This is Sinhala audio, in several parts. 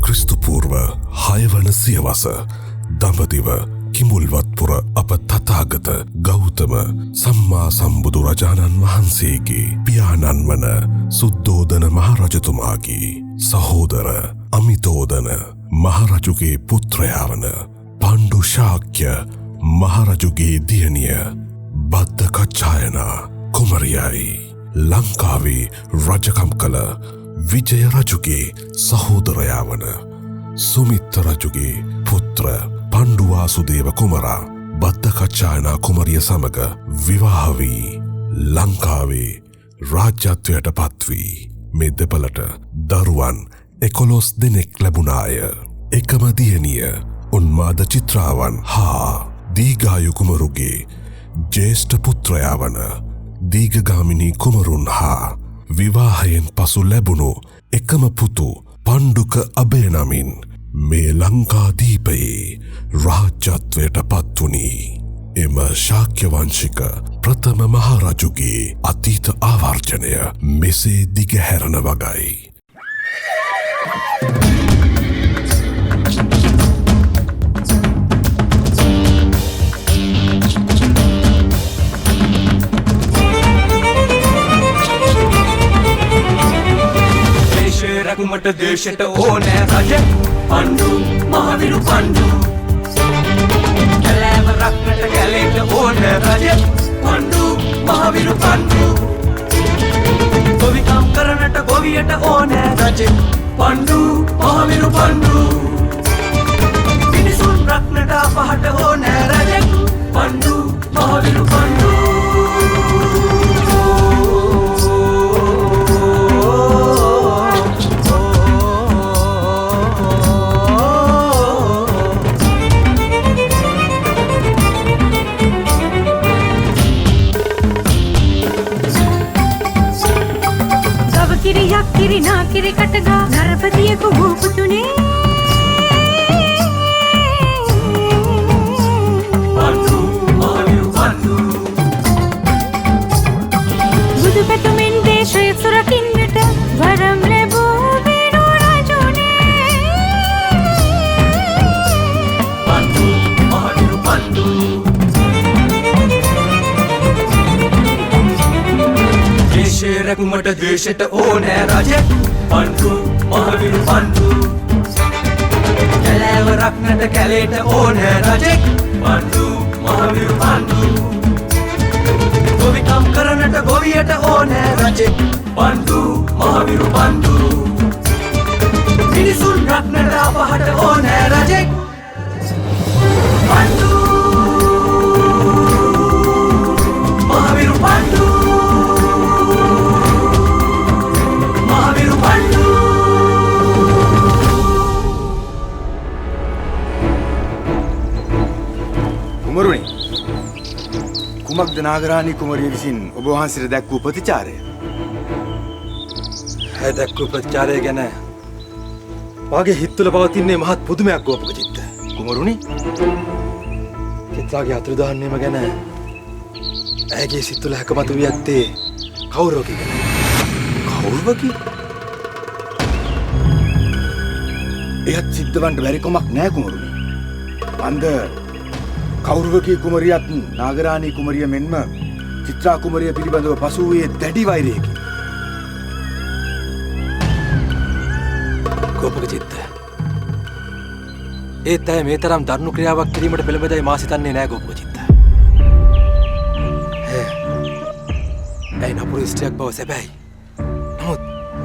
ක්‍රිස්තුපූර්ව 6 වන සියවස දඹදිව කිමුල්වත්පුර අප තථාගත ගෞතම සම්මා සම්බුදු රජාණන් වහන්සේගේ පියාණන් වන සුද්ධෝදන මහරජතුමාගේ සහෝදර අමිතෝදන මහරජුගේ පුත්‍රයා වන පණ්ඩු ශාක්‍ය මහරජුගේ දියණිය බද්දකච්ඡායනා කුමරියයි ලංකාවේ රජකම් කළ විජය රජුගේ සහෝදරයා වන සුමිත්ත රජුගේ පුත්‍ර පණ්ඩුවාසුදේව කුමරා බද්දකච්ඡායනා කුමරිය සමග විවාහ වී ලංකාවේ රාජ්‍යත්වයට පත්වී මේ දෙපළට දරුවන් 11 දෙනෙක් ලැබුණාය. එකම දියණිය උන්මාද චිත්‍රාවන් හා දීඝායු කුමරුගේ ජේෂ්ඨ පුත්‍රයා වන දීඝගාමිනී කුමරුන් හා විවාහයෙන් පසු ලැබුණු එකම පුතු පණ්ඩුක අබේ නමින් මේ ලංකාදීපයේ රාජ්‍යත්වයට පත්වුණි. එම ශාක්‍ය වංශික ප්‍රථම මහරජුගේ අතීත ආවර්ජනය මෙසේ දිගහැරන වගයි. රැකුමට දේශයට ඕනෑ රජ පණ්ඩු මහවිරු පණ්ඩු කැලෑව රක්නට කැලේට ඕනෑ රජ පණ්ඩු මහවිරු පණ්ඩු ගොවිකම් කරනට ගොවියට ඕනෑ රජ පණ්ඩු මහවිරු පණ්ඩු මිනිසුන් රක්නට අපහට ඕනෑ රජ පණ්ඩු මහවිරු පණ්ඩු කිරිනා කිරි කටගා නරපතියෙකු භූපතුනේ පණ්ඩු මහවිරු පණ්ඩු බුදු පැතුමෙන් දේශය සුරකින්නට වරම් ලැබූ වෙනු රජුනේ පණ්ඩු මහවිරු පණ්ඩු දේශය රැකුමට දේශයට ඕනෑ රජ පණ්ඩු මහවිරු පණ්ඩු කැලෑව රක්නට කැලේට ඕනෑ රජෙක් පණ්ඩු මහවිරු පණ්ඩු ගොවිකම් කරනට ගොවියට ඕනෑ රජෙක් පණ්ඩු මහවිරු පණ්ඩු මිනිසුන් රක්නට අපහට ඕනෑ රජෙක් පණ්ඩු මහවිරු පණ්ඩු කුමරුනි කුමක්ද නාගරාණී කුමරිය විසින් ඔබ වහන්සේට දැක්වූ ප්‍රතිචාරය? ඇය දැක්වූ ප්‍රතිචාරය ගැන වාගේ හිත්තුල පවතින්නේ මහත් පුදුමයක් ගෝපක චිත්ත. කුමරුනි චිත්‍රාගේ අතුරුදහන්නේම ගැන ඇයගේ සිත්තුල හැකමතු වී ඇත්තේ කවුරුවකි ගැන. කවුරුවකි? එයත් සිද්ධවන්ට බැරි කමක් නෑ කුමරුනි. අන්ද කෞරවකී කුමරියත් නාගරාණී කුමරිය මෙන්ම චිත්‍රා කුමරිය පිළිබඳව පසු වූයේ දැඩි වෛරයකි. ගෝපක චිත්ත. ඒත් ඇය මේ තරම් දරුණු ක්‍රියාවක් කිරීමට පෙළඹෙදයි මා සිතන්නේ නෑ ගෝපක චිත්ත. ඇය නපුරු ස්ත්‍රියක් බව සැබෑයි.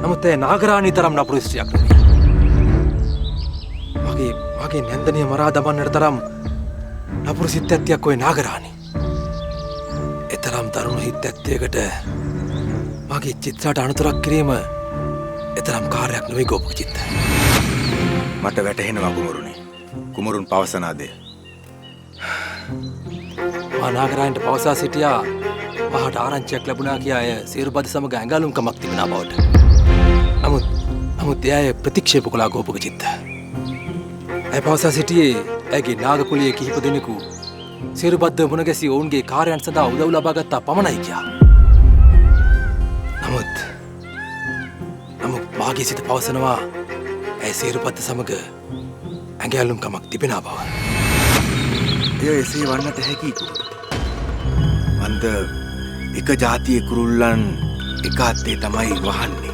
නමුත් ඇය නාගරාණී තරම් නපුරු ස්ත්‍රියක් නෙවෙයි. මගේ නැන්දනිය මරා දමන්නට තරම් නපුරු සිත් ඇත්තියක් ඔය නාගරාණී. එතරම් දරුණු හිත් ඇත්තයකට මගේ චිත්‍රාට අනතුරක් කිරීම එතරම් කාර්යයක් නෙවෙයි ගෝපක චිත්ත. මට වැටහෙනවා කුමරුනි. කුමරුන් පවසන දේ. මා නාගරාණීට පවසා සිටියා මහට ආරංචියක් ලැබුණා කියා අය සේරුබද සමග ඇඟලුම්කමක් තිබෙනා බවට. නමුත් එය ප්‍රතික්ෂේප කළා ගෝපක චිත්ත. ඇය පවසා සිටියේ ඇගේ නාග කුලියේ කිහිප දෙනෙකු සේරුබද්ද මුණ ගැසී ඔවුන්ගේ කාර්යයන් සඳහා උදව් ලබා ගත්තා පමණයි කියා. නමුත් මාගේ සිත පවසනවා ඇය ඇය සේරුපත්ත සමග ඇඟැලුම් කමක් තිබෙන බව. එය එසේ වන්නට හැකි කුරුල්ල. මන්ද එක ජාතියේ කුරුල්ලන් එක අත්තේ තමයි වහන්නේ.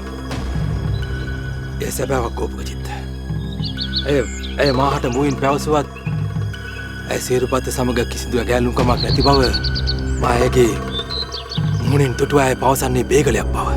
ඒ සැබෑවක් ගෝපුගචිත්ත. ඇය මාහට මුවින් පැවසුවත් ඇය සේරුපත්ත සමග කිසිදු ඇඟැලුම් කමක් නැති බව මා ඇයගේ මුණින් තුටුව ඇය පවසන්නේ බේගලයක් බව.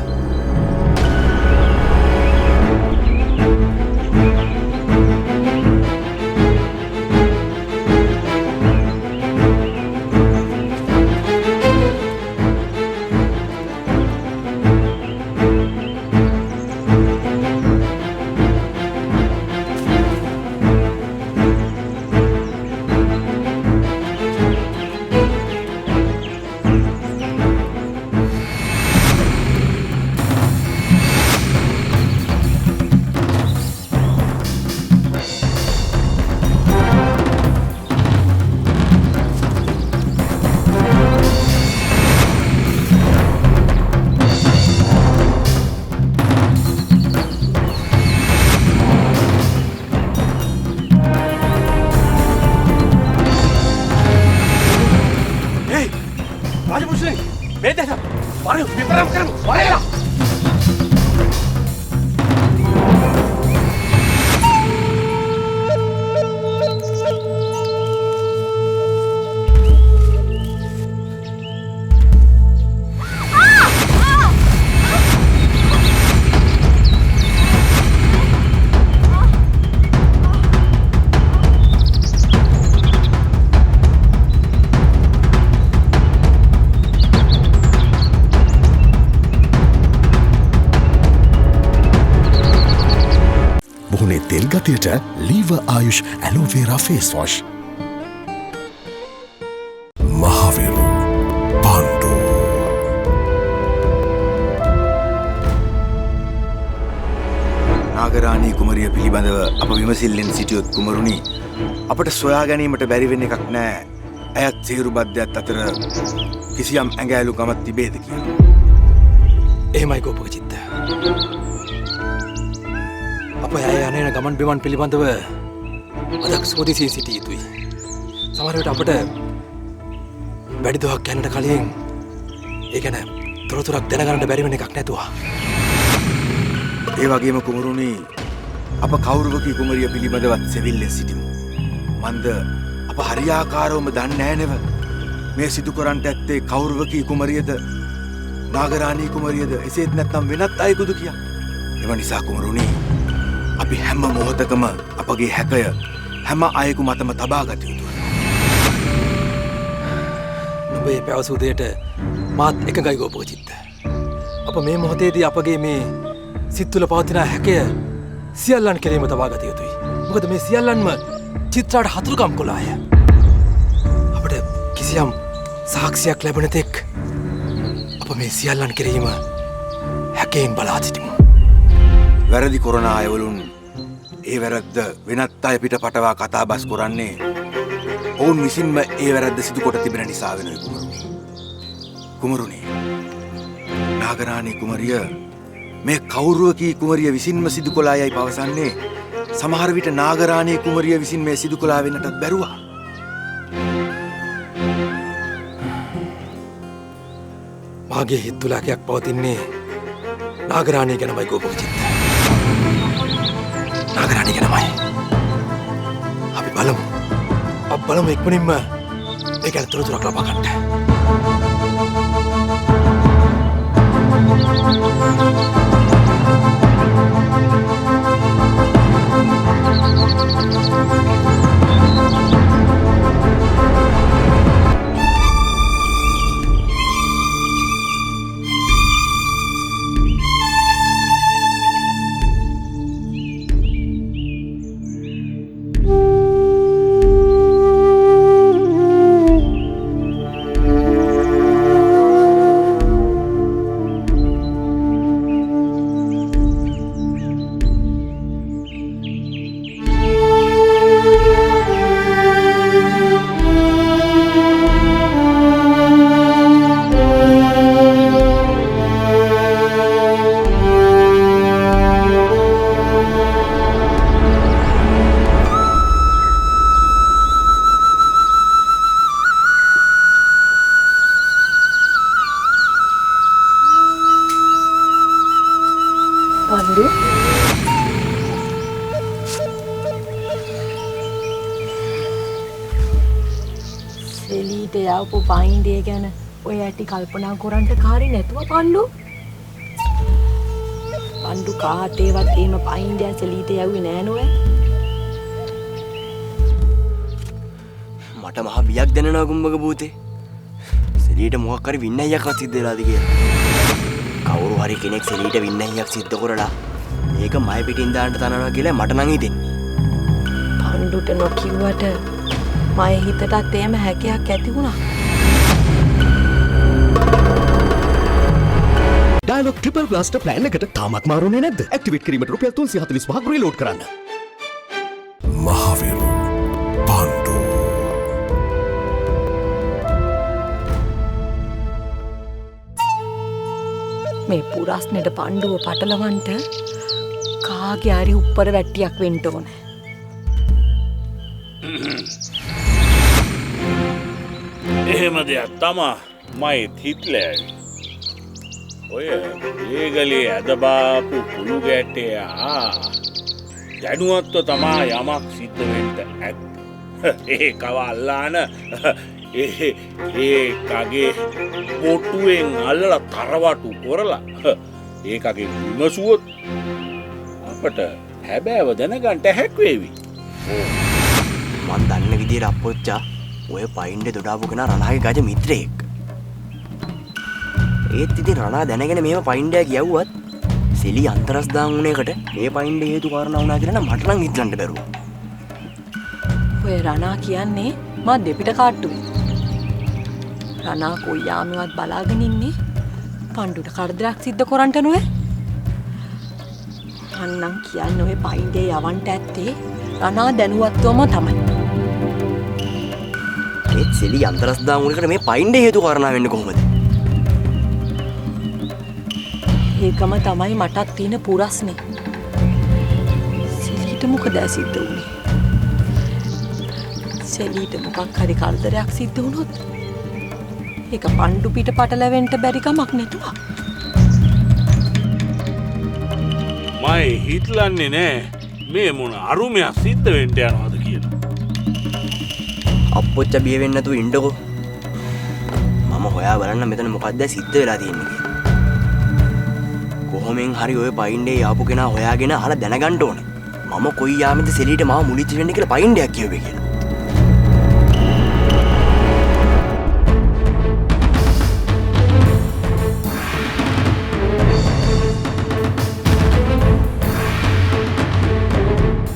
තෙල් ගතියට ලීව ආයුෂ් ඇලෝවේරා ෆේස් වොෂ්. මහවිරු පාණ්ඩු නාගරාණී කුමරිය පිළිබඳව අප විමසිල්ලෙන් සිටියොත් කුමරුනි අපට සොයා ගැනීමට බැරි වෙන එකක් නෑ. ඇයත් සේරු බද්ධයත් අතර කිසියම් ඇඟෑලුකමක් තිබේද කියලා. එහෙමයි ගෝපුගචිත්ත. අප ඇය යන ගමන් බිමන් පිළිබඳව අදක් සෝදිසී සිටිය යුතුයි. සමහර විට අපට වැඩි දුරක් යන්නට කලින් ඒ ගැන තොරතුරක් දැනගන්නට බැරි වෙන එකක් නැතුවා. ඒ වගේම කුමරුනි අප කෞරවකී කුමරිය පිළිබඳවත් සෙවිල්ලෙන් සිටිමු. මන්ද අප හරියාකාරවම දන්නේ නැහැ නෙව. මේ සිදු කරන්නට ඇත්තේ කෞරවකී කුමරියද නාගරාණී කුමරියද එසේත් නැත්නම් වෙනත් අයෙකුද කියා. එම නිසා කුමරුනි අපි හැම මොහොතකම අපගේ හැකය හැම අයෙකු මතම තබා ගත යුතුයි. නුඹේ පැවසූ දෙයට මාත් එකගයි ගෝපුගචිත්ත. අප මේ මොහොතේදී අපගේ මේ සිත් තුළ පවතින හැකය සියල්ලන් කෙරෙහිම තබා ගත යුතුයි. මොකද මේ සියල්ලන්ම චිත්‍රාට හතුරුකම් කළාය. අපට කිසියම් සාක්ෂියක් ලැබෙන තෙක් අප මේ සියල්ලන් කෙරෙහිම හැකයෙන් බලා සිටිමු. වැරදි කොරන අයවලුන් ඒ වැරද්ද වෙනත් අය පිට පටවා කතා බස් කරන්නේ ඔවුන් විසින්ම ඒ වැරද්ද සිදු කොට තිබෙන නිසා වෙනුයි කුමරුනි. කුමරුනි නාගරාණී කුමරිය මේ කෞරවකී කුමරිය විසින්ම සිදු කළා යයි පවසන්නේ සමහර විට නාගරාණී කුමරිය විසින් මේ සිදු කළා වෙන්නටත් බැරුවා. මාගේ හිත් තුළ හැකයක් පවතින්නේ නාගරාණී ගැනමයි ගෝපුගචිත්ත. නාගරාණී ගැනමයි. අපි බලමු ඉක්මනින්ම ඒ ගැන තොරතුරක් ලබා ගන්නට. යවපු පයින්ඩේ ගැන ඔය ඇටි කල්පනා කරන්න කාරි නැතුව පණ්ඩු. පණ්ඩු කාටේවත් එහෙම පයින්ඩේ සෙලීට යවුවේ නෑ නෝ. මට මහ බියක් දැනෙනවා ගුම්බක භූතේ. සෙලීට මොකක් හරි වින්නයියක් සිද්ධ වෙලාද කියලා. කවුරු හරි කෙනෙක් සෙලීට වින්නයියක් සිද්ධ කරලා මේක මය පිටින් දාන්න තනනවා කියලා මට නම් හිතෙන්නේ. පණ්ඩුට නොකියුවට මගේ හිතටත් එහෙම හැකියාවක් ඇති වුණා. ඩයලොග් ට්‍රිපල් බ්ලාස්ටර් ප්ලෑන් එකට තාමත් මාරුනේ නැද්ද? ඇක්ටිවේට් කිරීමට රුපියල් 345ක් රීලෝඩ් කරන්න. මහවිරු පණ්ඩු මේ පුරස්නෙට පණ්ඩුව පටලවන්ට කාගේ හරි උඩර වැට්ටියක් වෙන්න ඕනේ. එහෙම දෙයක් තමා මයිත් හිටලෑ. ඔය ඒගලේ ඇදබාපු පුළු ගැට්ටයා දැනුවත්ව තමා යමක් සිද්ධ වෙන්න ඇත්. ඒ කව අල්ලාන ඒකගේ පොටුවෙන් අල්ලලා තරවටු කොරලා ඒකගේ විමසුවොත් අපට හැබෑව දැනගන්ට හැක්වේවි. මන් දන්න විදියට අප්පොච්චා ඔය පයින්ඩේ දොඩාපු කෙනා රණාගේ ගජ මිත්‍රයෙක්. ඒත් ඉතින් රණා දැනගෙන මේව පයින්ඩයක් යවුවත් සෙලි අන්තරස් දාන් වුණේකට මේ පයින්ඩේ හේතු කාරණා වුණා කියලා නම් මට නම් හිතන්න බැරුවා. ඔය රණා කියන්නේ මා දෙපිට කාට්ටුවේ. රණා කොයියාමවත් බලාගෙන ඉන්නේ පණ්ඩුට කරදරයක් සිද්ධ කරන්නට නෙවෙයි. අන්නම් කියන්නේ ඔය පයින්ඩේ යවන්න ඇත්තේ රණා දැනුවත්වම තමයි. ඒත් සෙලි අන්තරස් දාන් වුණේකට මේ පයින්ඩේ හේතු කාරණා වෙන්නේ කොහොමද? ඒකම තමයි මටත් තියෙන පුරස්නේ. සෙලීට මොකද සිද්ධ වුනේ? සෙලීට මොකක් හරි කරදරයක් සිද්ධ වුණොත් ඒක පණ්ඩු පිට පටලවෙන්න බැරි කමක් නැතුව. මයි හිතලන්නේ නෑ මේ මොන අරුමයක් සිද්ධ වෙන්න යනවාද කියලා. අප්පොච්චා බිය වෙන්නේ නැතුව ඉන්නකෝ. මම හොයා බලන්න මෙතන මොකක්ද සිද්ධ වෙලා තියෙන්නේ කියලා. කොහොමෙන් හරි ඔය පයින්ඩේ යාපු කෙනා හොයාගෙන අහලා දැනගන්න ඕනේ. මම කොයි යාමෙන්ද සෙලීට මාව මුලිච්ච වෙන්න කියලා පයින්ඩයක් කියුවේ කියලා.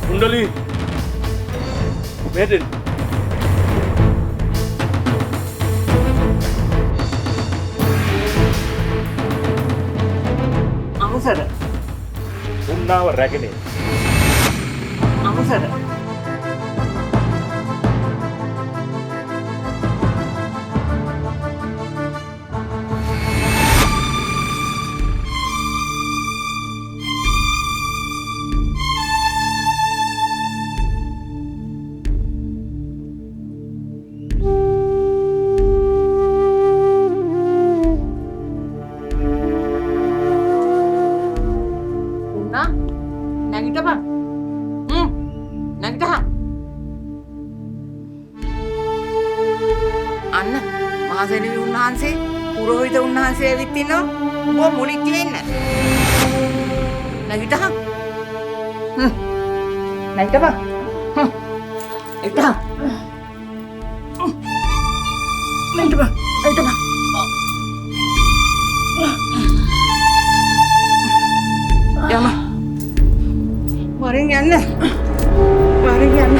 කුණ්ඩලි මෙතෙන් අවසර උන්නාව රැකනේ අවසර නැගිටපන්. නැගිටහන්. අන්න මහසෙලි උන්වහන්සේ පුරෝහිත උන්වහන්සේ ඇවිත් ඉන්නවා. උඹ මුලික් වෙන්න. නැගිටහන්. නැගිටපන්. නැගිටහන්. නැගිටපන්. නැගිටපන්. යම වරින් යන්න. වරින් යන්න.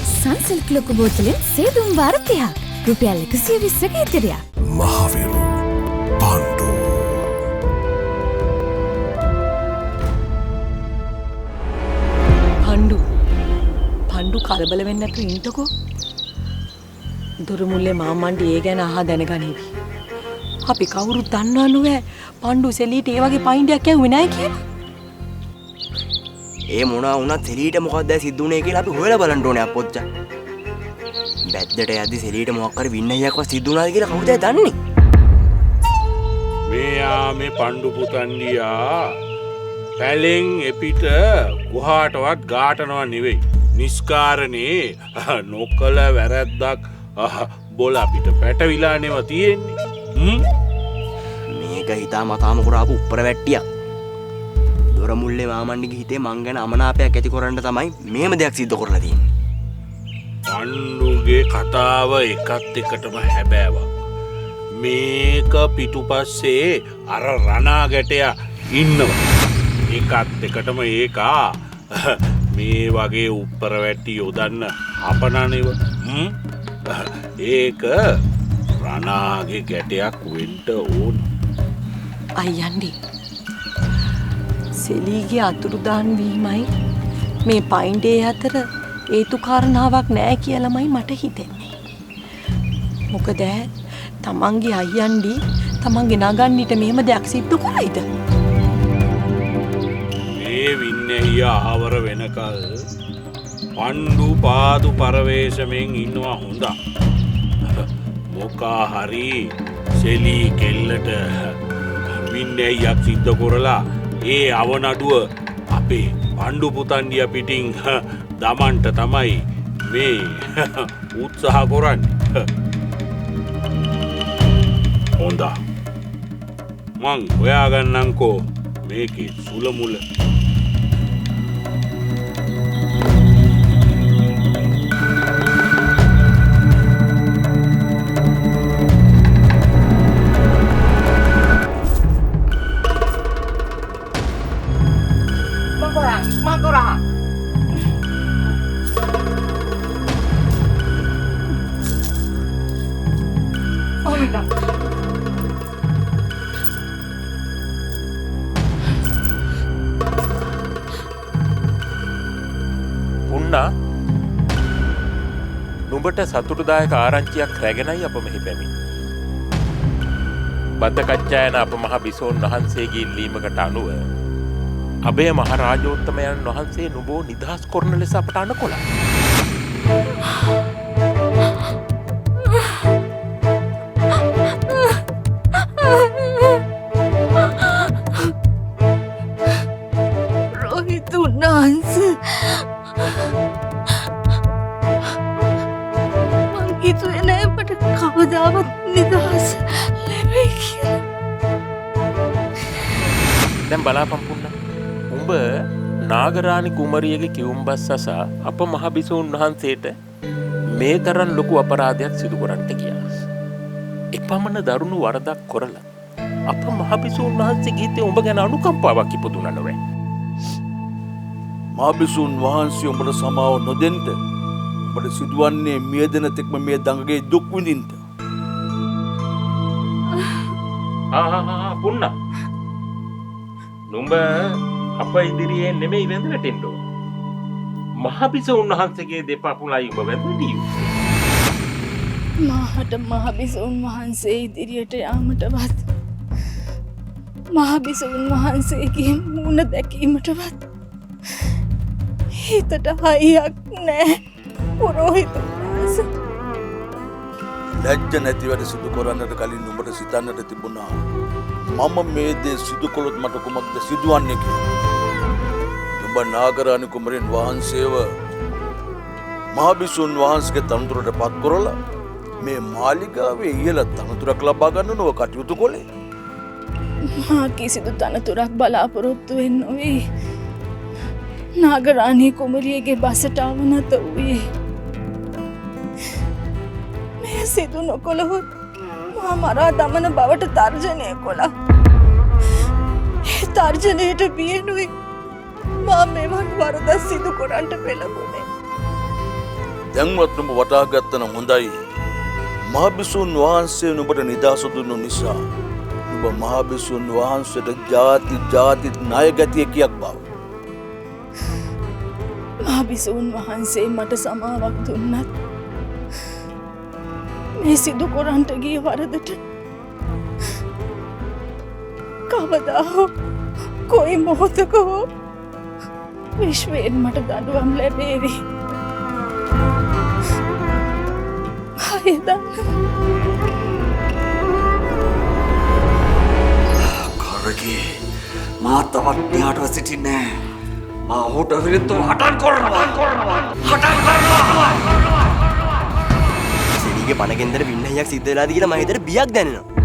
සන්සිල්ක් ලොකු බෝතලෙන් සේදුම් වාර 30ක් රුපියල් 120ක ඉතිරියක්. මහවිරු පණ්ඩු පණ්ඩු කලබල වෙන්න නැතුව ඉන්නකෝ. දොරමුල්ලේ මාමන්ට ඒ ගැන අහා දැනගනිවි. අපි කවුරුත් දන්නවා නුවේ පණ්ඩු සෙලීට ඒ වගේ පයින්ඩයක් ඇහුවේ නැහැ කියලා. ඒ මොනවා වුණත් සෙලීට මොකක්ද සිද්ධ වුනේ කියලා අපි හොයලා බලන්න ඕනේ අප්පොච්චා. බැද්දට යද්දි සෙලීට මොකක් හරි වින්නයියක්වත් සිද්ධ වුණාද කියලා කවුද දන්නේ? මෙයා මේ පණ්ඩු පුතන්ඩියා පැලෙන් එපිට කොහාටවත් ගාටනවා නෙවෙයි. නිස්කාරණේ නොකල වැරැද්දක් බොල අපිට පැටවිලානෙව තියෙන්නේ. මේක හිතා මතාම කරාපු උප්පර වැට්ටියක්. දොර මුල්ලේ මාමණ්ඩිගේ හිතේ මං ගැන අමනාපයක් ඇති කරන්න තමයි මේම දෙයක් සිද්ධ කරලා තියෙන්නේ. පණ්ඩුගේ කතාව එකත් එකටම හැබෑවක්. මේක පිටුපස්සේ අර රණා ගැටයා ඉන්නවා. එකත් එකටම ඒකා මේ වගේ උප්පර වැට්ටි යොදන්න අපනනෙව. ඒක රණාගේ ගැටයක් වෙන්ට ඕන්. අයියන්ඩි සෙලීගේ අතුරුදාන් වීමයි මේ පයින්ඩේ අතර ඒතු කාරණාවක් නෑ කියලමයි මට හිතෙන්නේ. මොකද තමන්ගේ අයියන්ඩි තමන්ගේ නගන්නිට මෙහෙම දෙයක් සිද්ධ කරයිද? මේ වින්නැහිය අහවර වෙනකල් පණ්ඩු පාදු පරවේශමෙන් ඉන්නවා හොඳා. මොකා හරි සෙලී කෙල්ලට වින්නැහියක් සිද්ධ කරලා ඒ අවනඩුව අපේ පණ්ඩු පුතන්ඩිය පිටින් දමන්ට තමයි මේ උත්සාහ කරන්නේ. හොඳා මං හොයාගන්නංකෝ මේකේ සුලමුල. නුඹට සතුටුදායක ආරංචියක් රැගෙනයි අප මෙහි පැමිණි. බද්දකච්චායන අප මහ බිසෝන් වහන්සේගේ ඉල්ලීමකට අනුව අබේ මහ රාජෝත්තමයන් වහන්සේ නුඹව නිදහස් කරන ලෙස අපට අණකොළා. රෝහිත උන්වහන්සේ හිතුවේ නෑ මට කවදාවත් නිදහස් ලැබෙයි කියලා. දැන් බලාපන් පුන්න. උඹ නාගරාණි කුමරියගේ කිවුම්බස් සසා අප මහ බිසෝන් වහන්සේට මේ තරම් ලොකු අපරාධයක් සිදු කරන්නට ගියා. එපමණ දරුණු වරදක් කරලා අප මහ බිසෝන් වහන්සේගේ හිතේ උඹ ගැන අනුකම්පාවක් ඉපදුණා නෝ. මහ බිසෝන් වහන්සේ උඹට සමාව නොදෙන්න ඔබට සිදුවන්නේ මියදෙන තෙක්ම මේ දඟගේ දුක් විඳින්න. පුන්න. නුඹ අප ඉදිරියේ නෙමෙයි වැඳලා තෙන්නෝ. මහ බිසෝන් වහන්සේගේ දෙපා පුලයි ඔබ වැඳලා යුත්තේ. මාහට මහ බිසෝන් වහන්සේ ඉදිරියට යාමටවත් මහ බිසෝන් වහන්සේගේ මුණ දැකීමටවත් හිතට හයියක් නෑ. පුරෝහිත වහන්සේ ලැජ්ජ නැති වැඩ සිදු කරන්නට කලින් නුඹට සිතන්නට තිබුණා මම මේ දේ සිදු කළොත් මට කුමක්ද සිදුවන්නේ කියලා. නුඹ නාගරාණි කුමරියන් වහන්සේව මහ බිසෝන් වහන්සේගේ තනතුරට පත් කරලා මේ මාලිගාවේ ඉහළ තනතුරක් ලබා ගන්න නොව කටයුතු කළේ. මා කිසිදු තනතුරක් බලාපොරොත්තු වෙන්නේ නොවේ. නාගරාණි කුමරියගේ බසට අවනත වූයේ මේ සිදු නොකොළහොත් මා මරා දමන බවට තර්ජනය කළා. ඒ තර්ජනයට බියනුයි මා මෙවන් වරද සිදු කරන්නට පෙළඹුණේ. දැන්වත් නුඹ වටහා ගත්තන හොඳයි. මහ බිසෝන් වහන්සේ නුඹට නිදහස දුන්නු නිසා නුඹ මහ බිසෝන් වහන්සේට ජාති ණය ගැතියකියක් බව. මහ බිසෝන් වහන්සේ මට සමාවක් දුන්නත් මේ සිදු කරන්නට ගිය වරදට කවදා හෝ කොයි මොහොතක හෝ විශ්වයෙන් මට දඬුවම් ලැබේවි. කරගේ මා තවත් න්යාටව සිටින්නේ මා ඔහුට විරුද්ධව හටන් කරනවා. නුඹගේ පණගෙන්දර වින්නහයක් සිද්ධ වෙලාද කියලා මම හිතට බියක් දැනෙනවා.